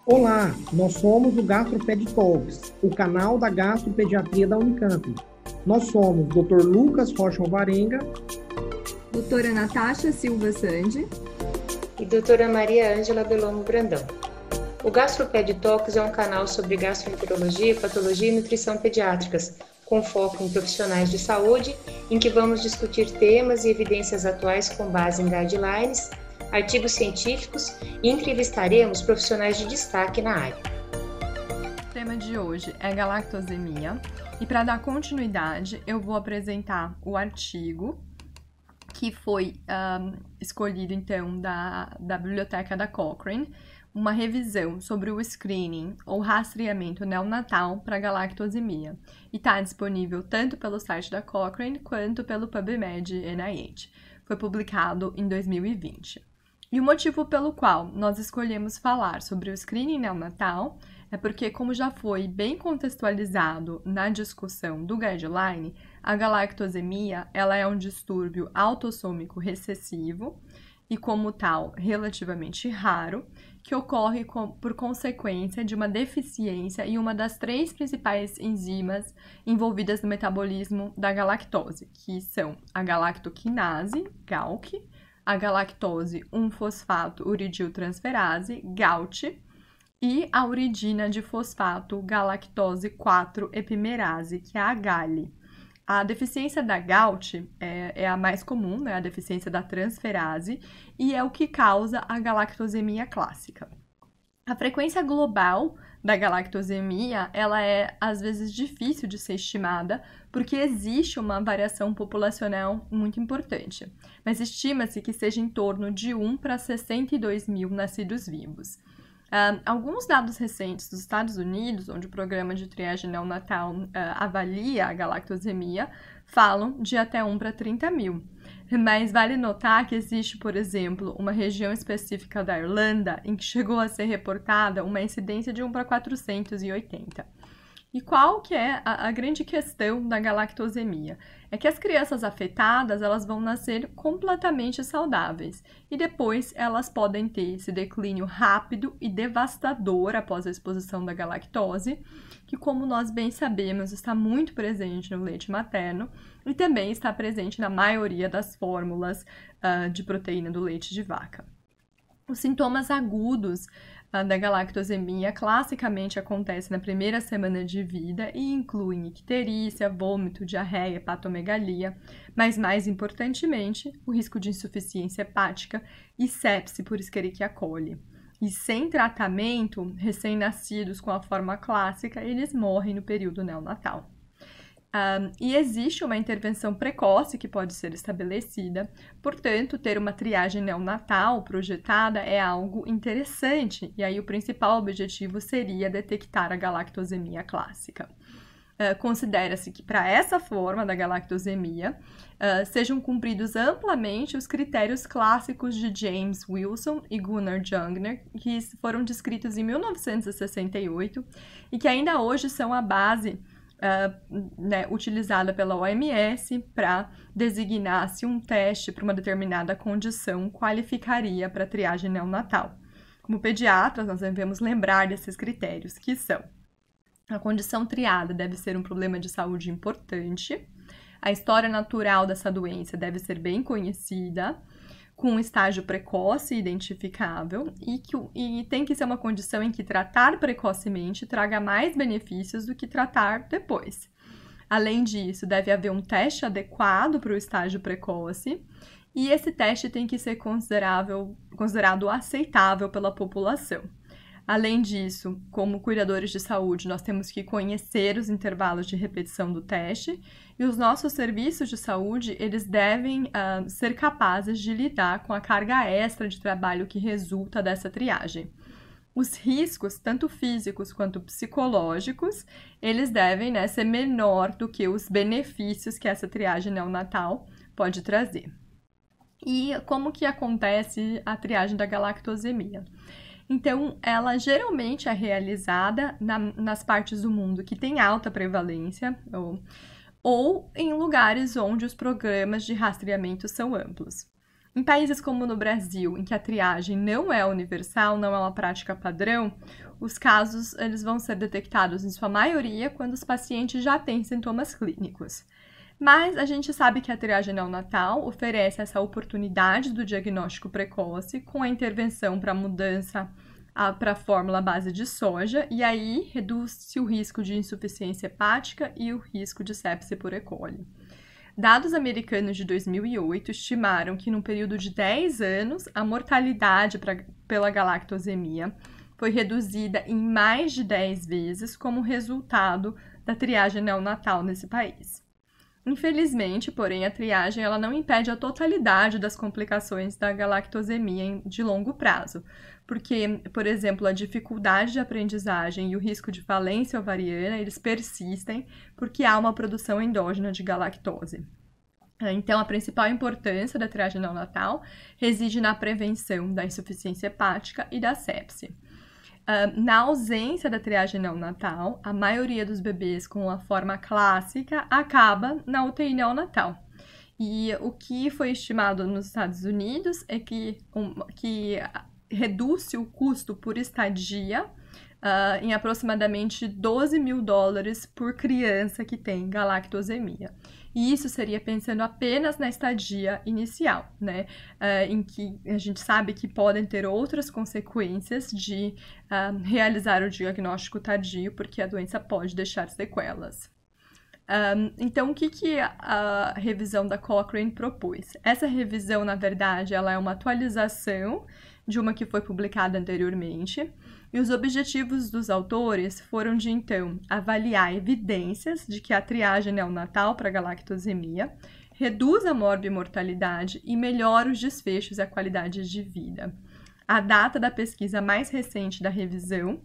Olá, nós somos o GastroPed Talks, o canal da gastropediatria da Unicamp. Nós somos Dr. Lucas Rocha Alvarenga, Doutora Natasha Silva Sandi e doutora Maria Ângela Bellomo Brandão. O GastroPed Talks é um canal sobre gastroenterologia, patologia e nutrição pediátricas, com foco em profissionais de saúde, em que vamos discutir temas e evidências atuais com base em guidelines, artigos científicos e entrevistaremos profissionais de destaque na área. O tema de hoje é galactosemia e para dar continuidade eu vou apresentar o artigo que foi escolhido então da biblioteca da Cochrane, uma revisão sobre o screening ou rastreamento neonatal para galactosemia, e está disponível tanto pelo site da Cochrane quanto pelo PubMed NIH. Foi publicado em 2020. E o motivo pelo qual nós escolhemos falar sobre o screening neonatal é porque, como já foi bem contextualizado na discussão do guideline, a galactosemia ela é um distúrbio autossômico recessivo e, como tal, relativamente raro, que ocorre por consequência de uma deficiência em uma das três principais enzimas envolvidas no metabolismo da galactose, que são a galactoquinase, GALC, a galactose 1-fosfato uridiltransferase, GALT, e a uridina de fosfato galactose 4-epimerase, que é a GALE. A deficiência da GALT é a mais comum, né? A deficiência da transferase, e é o que causa a galactosemia clássica. A frequência global da galactosemia, ela é às vezes difícil de ser estimada, porque existe uma variação populacional muito importante, mas estima-se que seja em torno de 1 para 62 mil nascidos vivos. Alguns dados recentes dos Estados Unidos, onde o programa de triagem neonatal avalia a galactosemia, falam de até 1 para 30 mil. Mas vale notar que existe, por exemplo, uma região específica da Irlanda em que chegou a ser reportada uma incidência de 1 para 480. E qual que é a grande questão da galactosemia? É que as crianças afetadas, elas vão nascer completamente saudáveis e depois elas podem ter esse declínio rápido e devastador após a exposição da galactose, que, como nós bem sabemos, está muito presente no leite materno e também está presente na maioria das fórmulas de proteína do leite de vaca. Os sintomas agudos da galactosemia classicamente acontecem na primeira semana de vida e incluem icterícia, vômito, diarreia, hepatomegalia, mas mais importantemente, o risco de insuficiência hepática e sepse por Escherichia coli. E sem tratamento, recém-nascidos com a forma clássica, eles morrem no período neonatal. E existe uma intervenção precoce que pode ser estabelecida, portanto, ter uma triagem neonatal projetada é algo interessante, e aí o principal objetivo seria detectar a galactosemia clássica. Considera-se que para essa forma da galactosemia sejam cumpridos amplamente os critérios clássicos de James Wilson e Gunnar Jungner, que foram descritos em 1968 e que ainda hoje são a base utilizada pela OMS para designar se um teste para uma determinada condição qualificaria para a triagem neonatal. Como pediatras, nós devemos lembrar desses critérios, que são: a condição triada deve ser um problema de saúde importante, a história natural dessa doença deve ser bem conhecida, com um estágio precoce identificável e tem que ser uma condição em que tratar precocemente traga mais benefícios do que tratar depois. Além disso, deve haver um teste adequado para o estágio precoce e esse teste tem que ser considerado aceitável pela população. Além disso, como cuidadores de saúde, nós temos que conhecer os intervalos de repetição do teste e os nossos serviços de saúde, eles devem ser capazes de lidar com a carga extra de trabalho que resulta dessa triagem. Os riscos, tanto físicos quanto psicológicos, eles devem ser menor do que os benefícios que essa triagem neonatal pode trazer. E como que acontece a triagem da galactosemia? Então, ela geralmente é realizada nas partes do mundo que tem alta prevalência ou em lugares onde os programas de rastreamento são amplos. Em países como no Brasil, em que a triagem não é universal, não é uma prática padrão, os casos eles vão ser detectados em sua maioria quando os pacientes já têm sintomas clínicos. Mas a gente sabe que a triagem neonatal oferece essa oportunidade do diagnóstico precoce com a intervenção para mudança para a fórmula à base de soja, e aí reduz-se o risco de insuficiência hepática e o risco de sepse por E. coli. Dados americanos de 2008 estimaram que, num período de 10 anos, a mortalidade pela galactosemia foi reduzida em mais de 10 vezes como resultado da triagem neonatal nesse país. Infelizmente, porém, a triagem ela não impede a totalidade das complicações da galactosemia de longo prazo, porque, por exemplo, a dificuldade de aprendizagem e o risco de falência ovariana, eles persistem porque há uma produção endógena de galactose. Então, a principal importância da triagem neonatal reside na prevenção da insuficiência hepática e da sepse. Na ausência da triagem neonatal, a maioria dos bebês com a forma clássica acaba na UTI neonatal. E o que foi estimado nos Estados Unidos é que reduz o custo por estadia em aproximadamente $12 mil por criança que tem galactosemia. E isso seria pensando apenas na estadia inicial, né? Em que a gente sabe que podem ter outras consequências de realizar o diagnóstico tardio, porque a doença pode deixar sequelas. Então, o que a revisão da Cochrane propôs? Essa revisão, na verdade, ela é uma atualização de uma que foi publicada anteriormente, e os objetivos dos autores foram de, então, avaliar evidências de que a triagem neonatal para galactosemia reduz a morbimortalidade e melhora os desfechos e a qualidade de vida. A data da pesquisa mais recente da revisão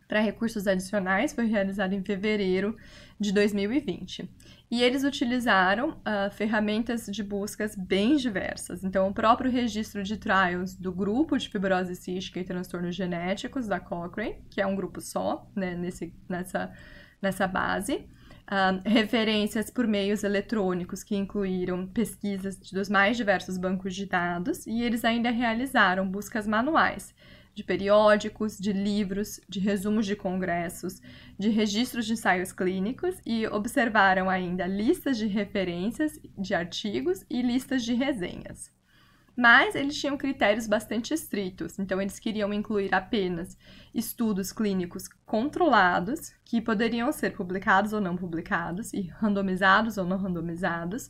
para recursos adicionais foi realizada em fevereiro de 2020. E eles utilizaram ferramentas de buscas bem diversas. Então, o próprio registro de trials do grupo de fibrose cística e transtornos genéticos da Cochrane, que é um grupo só, né, nessa base. Referências por meios eletrônicos que incluíram pesquisas dos mais diversos bancos de dados, e eles ainda realizaram buscas manuais de periódicos, de livros, de resumos de congressos, de registros de ensaios clínicos, e observaram ainda listas de referências de artigos e listas de resenhas. Mas eles tinham critérios bastante estritos, então eles queriam incluir apenas estudos clínicos controlados, que poderiam ser publicados ou não publicados, e randomizados ou não randomizados,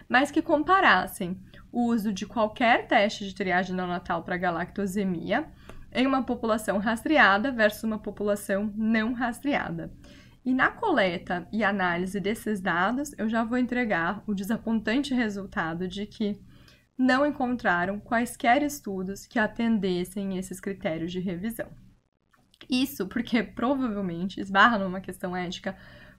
mas que comparassem o uso de qualquer teste de triagem neonatal para galactosemia em uma população rastreada versus uma população não rastreada. E na coleta e análise desses dados, eu já vou entregar o desapontante resultado de que não encontraram quaisquer estudos que atendessem esses critérios de revisão. Isso porque provavelmente esbarra numa questão ética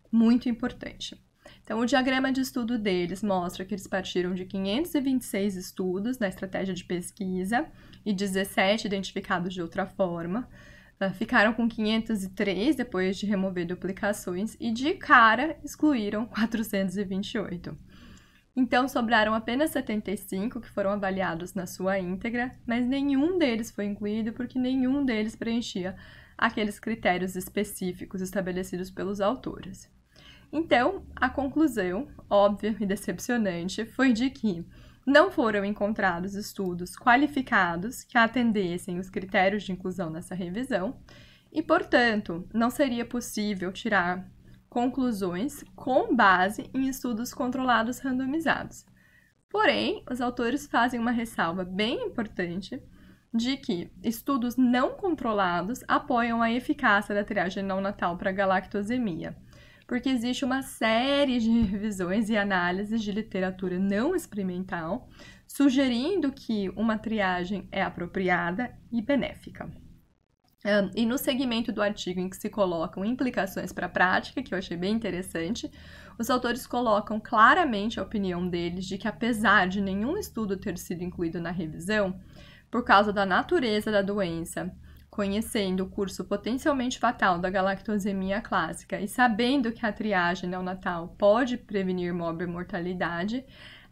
muito importante. Então, o diagrama de estudo deles mostra que eles partiram de 526 estudos na estratégia de pesquisa e 17 identificados de outra forma. Ficaram com 503 depois de remover duplicações e, de cara, excluíram 428. Então, sobraram apenas 75 que foram avaliados na sua íntegra, mas nenhum deles foi incluído porque nenhum deles preenchia aqueles critérios específicos estabelecidos pelos autores. Então, a conclusão, óbvia e decepcionante, foi de que não foram encontrados estudos qualificados que atendessem os critérios de inclusão nessa revisão e, portanto, não seria possível tirar conclusões com base em estudos controlados randomizados. Porém, os autores fazem uma ressalva bem importante de que estudos não controlados apoiam a eficácia da triagem neonatal para galactosemia, porque existe uma série de revisões e análises de literatura não experimental sugerindo que uma triagem é apropriada e benéfica. E no segmento do artigo em que se colocam implicações para a prática, que eu achei bem interessante, os autores colocam claramente a opinião deles de que, apesar de nenhum estudo ter sido incluído na revisão, por causa da natureza da doença, conhecendo o curso potencialmente fatal da galactosemia clássica e sabendo que a triagem neonatal pode prevenir morbimortalidade,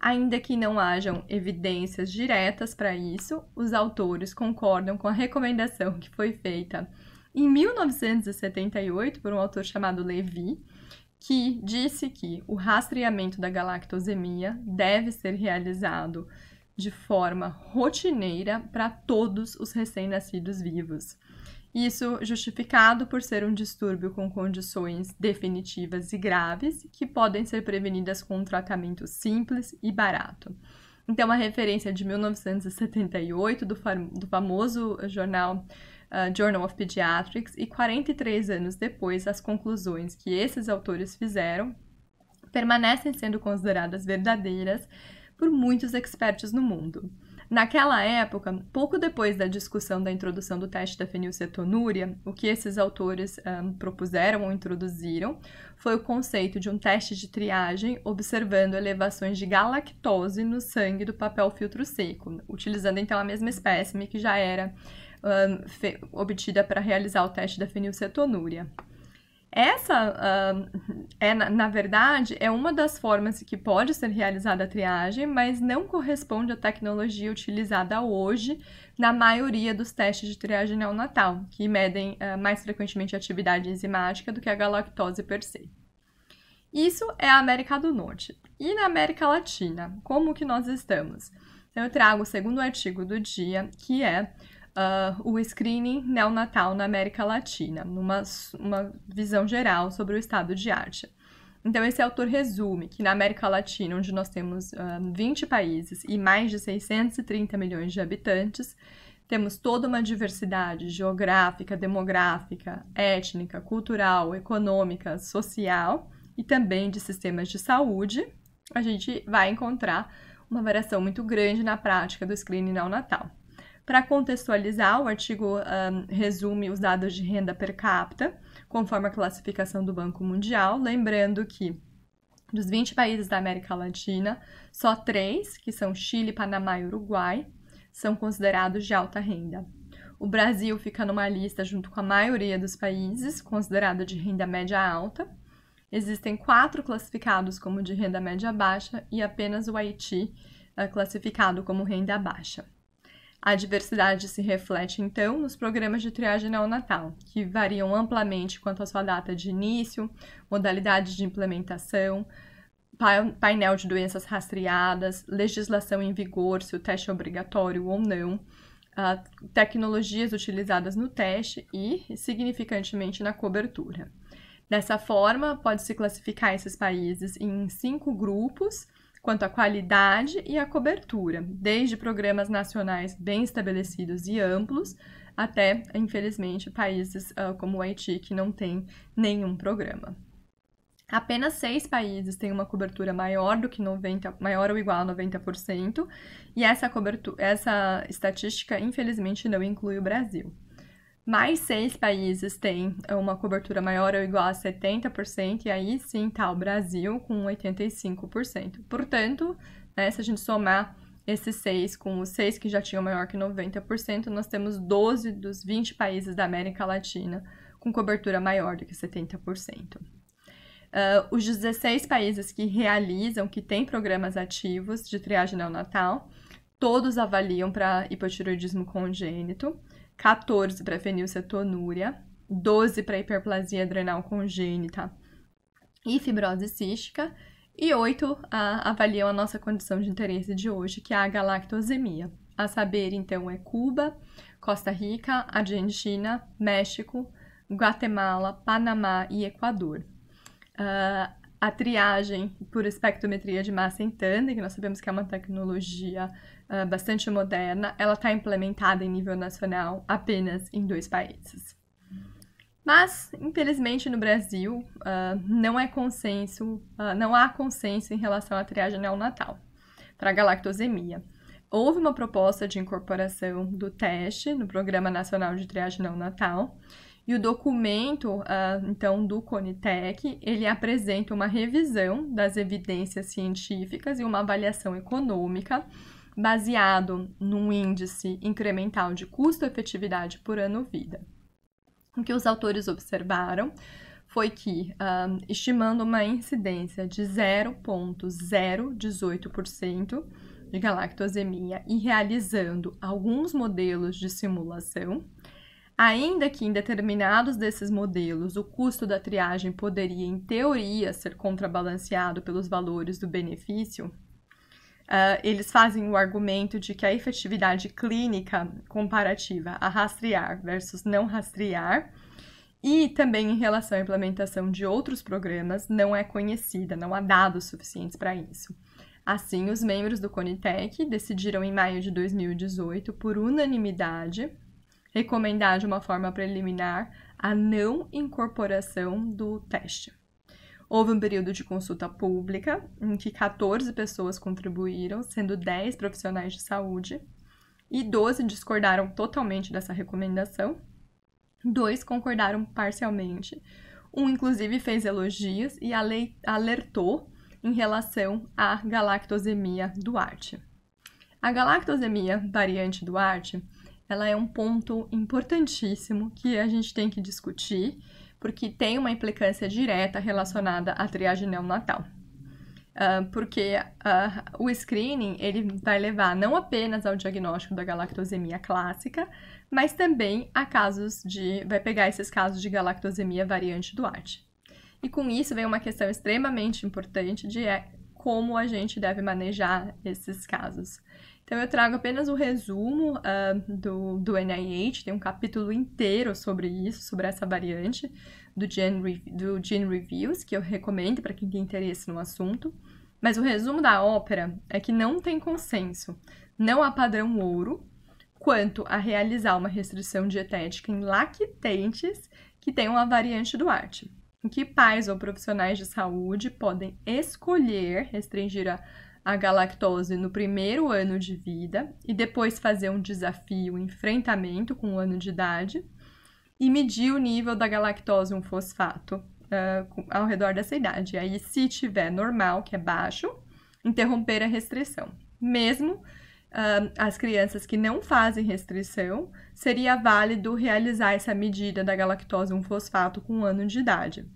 Ainda que não hajam evidências diretas para isso, os autores concordam com a recomendação que foi feita em 1978 por um autor chamado Levy, que disse que o rastreamento da galactosemia deve ser realizado de forma rotineira para todos os recém-nascidos vivos. Isso justificado por ser um distúrbio com condições definitivas e graves que podem ser prevenidas com um tratamento simples e barato. Então, a referência de 1978 do famoso jornal Journal of Pediatrics, e 43 anos depois, as conclusões que esses autores fizeram permanecem sendo consideradas verdadeiras por muitos expertos no mundo. Naquela época, pouco depois da discussão da introdução do teste da fenilcetonúria, o que esses autores propuseram ou introduziram foi o conceito de um teste de triagem observando elevações de galactose no sangue do papel filtro seco, utilizando então a mesma espécime que já era obtida para realizar o teste da fenilcetonúria. Essa, na verdade, é uma das formas que pode ser realizada a triagem, mas não corresponde à tecnologia utilizada hoje na maioria dos testes de triagem neonatal, que medem mais frequentemente a atividade enzimática do que a galactose per se. Isso é a América do Norte. E na América Latina, como que nós estamos? Então, eu trago o segundo artigo do dia, que é o screening neonatal na América Latina, numa visão geral sobre o estado de arte. Então, esse autor resume que na América Latina, onde nós temos 20 países e mais de 630 milhões de habitantes, temos toda uma diversidade geográfica, demográfica, étnica, cultural, econômica, social e também de sistemas de saúde. A gente vai encontrar uma variação muito grande na prática do screening neonatal. Para contextualizar, o artigo resume os dados de renda per capita, conforme a classificação do Banco Mundial, lembrando que dos 20 países da América Latina, só 3, que são Chile, Panamá e Uruguai, são considerados de alta renda. O Brasil fica numa lista junto com a maioria dos países, considerado de renda média alta. Existem 4 classificados como de renda média baixa e apenas o Haiti classificado como renda baixa. A diversidade se reflete, então, nos programas de triagem neonatal, que variam amplamente quanto à sua data de início, modalidade de implementação, painel de doenças rastreadas, legislação em vigor, se o teste é obrigatório ou não, tecnologias utilizadas no teste e, significantemente, na cobertura. Dessa forma, pode-se classificar esses países em 5 grupos, quanto à qualidade e à cobertura, desde programas nacionais bem estabelecidos e amplos, até, infelizmente, países como o Haiti, que não tem nenhum programa. Apenas 6 países têm uma cobertura maior ou igual a 90%, e essa estatística, infelizmente, não inclui o Brasil. Mais 6 países têm uma cobertura maior ou igual a 70%, e aí sim está o Brasil com 85%. Portanto, se a gente somar esses 6 com os 6 que já tinham maior que 90%, nós temos 12 dos 20 países da América Latina com cobertura maior do que 70%. Os 16 países que têm programas ativos de triagem neonatal, todos avaliam para hipotireoidismo congênito, 14 para fenilcetonúria, 12 para hiperplasia adrenal congênita e fibrose cística, e 8 avaliam a nossa condição de interesse de hoje, que é a galactosemia. A saber, então, é Cuba, Costa Rica, Argentina, México, Guatemala, Panamá e Equador. A triagem por espectrometria de massa em tandem, que nós sabemos que é uma tecnologia bastante moderna, ela está implementada em nível nacional apenas em 2 países. Mas, infelizmente, no Brasil, não há consenso em relação à triagem neonatal para a galactosemia. Houve uma proposta de incorporação do teste no Programa Nacional de Triagem Neonatal, e o documento, então, do CONITEC, ele apresenta uma revisão das evidências científicas e uma avaliação econômica baseado num índice incremental de custo-efetividade por ano-vida. O que os autores observaram foi que, estimando uma incidência de 0,018% de galactosemia e realizando alguns modelos de simulação, ainda que em determinados desses modelos o custo da triagem poderia, em teoria, ser contrabalanceado pelos valores do benefício, eles fazem o argumento de que a efetividade clínica comparativa a rastrear versus não rastrear e também em relação à implementação de outros programas não é conhecida, não há dados suficientes para isso. Assim, os membros do CONITEC decidiram em maio de 2018, por unanimidade, recomendar de uma forma preliminar a não incorporação do teste. Houve um período de consulta pública, em que 14 pessoas contribuíram, sendo 10 profissionais de saúde, e 12 discordaram totalmente dessa recomendação, 2 concordaram parcialmente, um inclusive fez elogios e alertou em relação à galactosemia Duarte. A galactosemia variante Duarte, ela é um ponto importantíssimo que a gente tem que discutir, porque tem uma implicância direta relacionada à triagem neonatal. Porque o screening ele vai levar não apenas ao diagnóstico da galactosemia clássica, mas também a vai pegar esses casos de galactosemia variante Duarte. E com isso vem uma questão extremamente importante de como a gente deve manejar esses casos. Então, eu trago apenas um resumo do NIH, tem um capítulo inteiro sobre isso, sobre essa variante do Gene Reviews, que eu recomendo para quem tem interesse no assunto. Mas o resumo da ópera é que não tem consenso, não há padrão ouro, quanto a realizar uma restrição dietética em lactentes que tenham a variante Duarte, em que pais ou profissionais de saúde podem escolher restringir a galactose no primeiro ano de vida e depois fazer um desafio, um enfrentamento com 1 ano de idade e medir o nível da galactose 1-fosfato ao redor dessa idade. E aí, se tiver normal, que é baixo, interromper a restrição. Mesmo as crianças que não fazem restrição, seria válido realizar essa medida da galactose 1-fosfato com 1 ano de idade,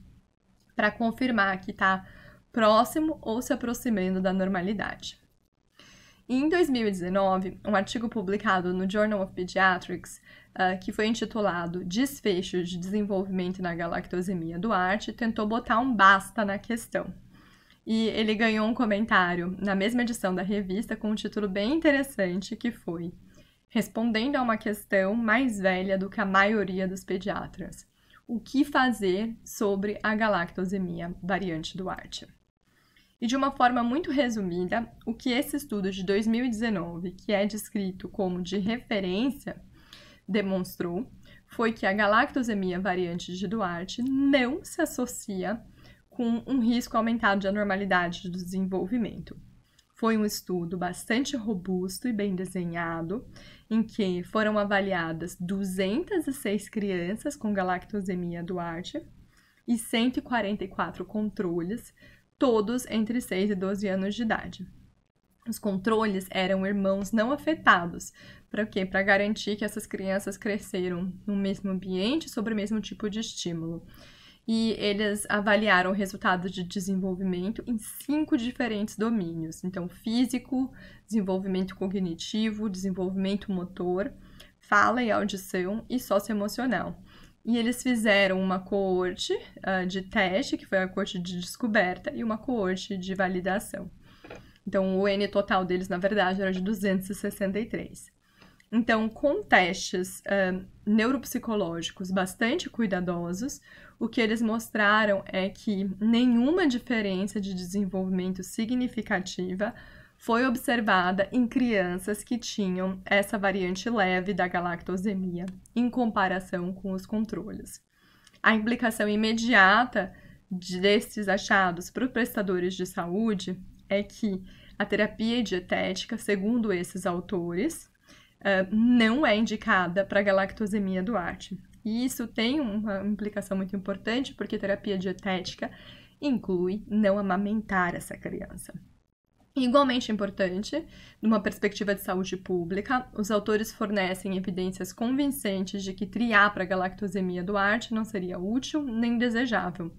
para confirmar que está próximo ou se aproximando da normalidade. E em 2019, um artigo publicado no Journal of Pediatrics, que foi intitulado Desfecho de Desenvolvimento na Galactosemia Duarte, tentou botar um basta na questão. E ele ganhou um comentário na mesma edição da revista com um título bem interessante, que foi Respondendo a uma questão mais velha do que a maioria dos pediatras. O que fazer sobre a galactosemia variante Duarte? E de uma forma muito resumida, o que esse estudo de 2019, que é descrito como de referência, demonstrou foi que a galactosemia variante de Duarte não se associa com um risco aumentado de anormalidade do desenvolvimento. Foi um estudo bastante robusto e bem desenhado, em que foram avaliadas 206 crianças com galactosemia Duarte e 144 controles, todos entre 6 e 12 anos de idade. Os controles eram irmãos não afetados. Para quê? Para garantir que essas crianças cresceram no mesmo ambiente, sob o mesmo tipo de estímulo. E eles avaliaram o resultado de desenvolvimento em 5 diferentes domínios. Então, físico, desenvolvimento cognitivo, desenvolvimento motor, fala e audição e socioemocional. E eles fizeram uma coorte de teste, que foi a coorte de descoberta, e uma coorte de validação. Então, o N total deles, na verdade, era de 263. Então, com testes neuropsicológicos bastante cuidadosos, o que eles mostraram é que nenhuma diferença de desenvolvimento significativa foi observada em crianças que tinham essa variante leve da galactosemia, em comparação com os controles. A implicação imediata desses achados para os prestadores de saúde é que a terapia dietética, segundo esses autores, não é indicada para galactosemia Duarte. E isso tem uma implicação muito importante, porque terapia dietética inclui não amamentar essa criança. Igualmente importante, numa perspectiva de saúde pública, os autores fornecem evidências convincentes de que triar para a galactosemia do Arte não seria útil nem desejável.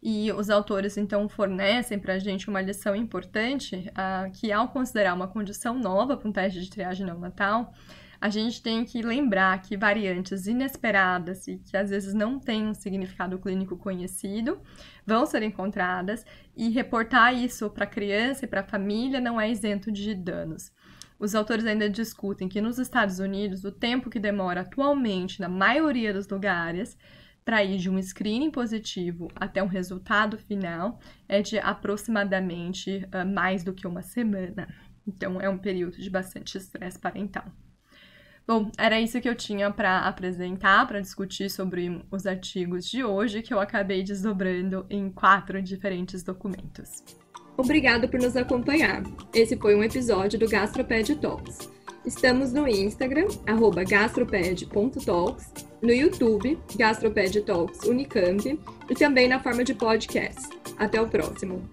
E os autores, então, fornecem para a gente uma lição importante, que ao considerar uma condição nova para um teste de triagem neonatal, a gente tem que lembrar que variantes inesperadas e que às vezes não têm um significado clínico conhecido vão ser encontradas, e reportar isso para a criança e para a família não é isento de danos. Os autores ainda discutem que nos Estados Unidos o tempo que demora atualmente na maioria dos lugares para ir de um screening positivo até um resultado final é de aproximadamente mais do que uma semana. Então é um período de bastante estresse parental. Bom, era isso que eu tinha para apresentar, para discutir sobre os artigos de hoje, que eu acabei desdobrando em 4 diferentes documentos. Obrigado por nos acompanhar. Esse foi um episódio do GastroPed Talks. Estamos no Instagram, @gastroped.talks, no YouTube, GastroPed Talks Unicamp, e também na forma de podcast. Até o próximo!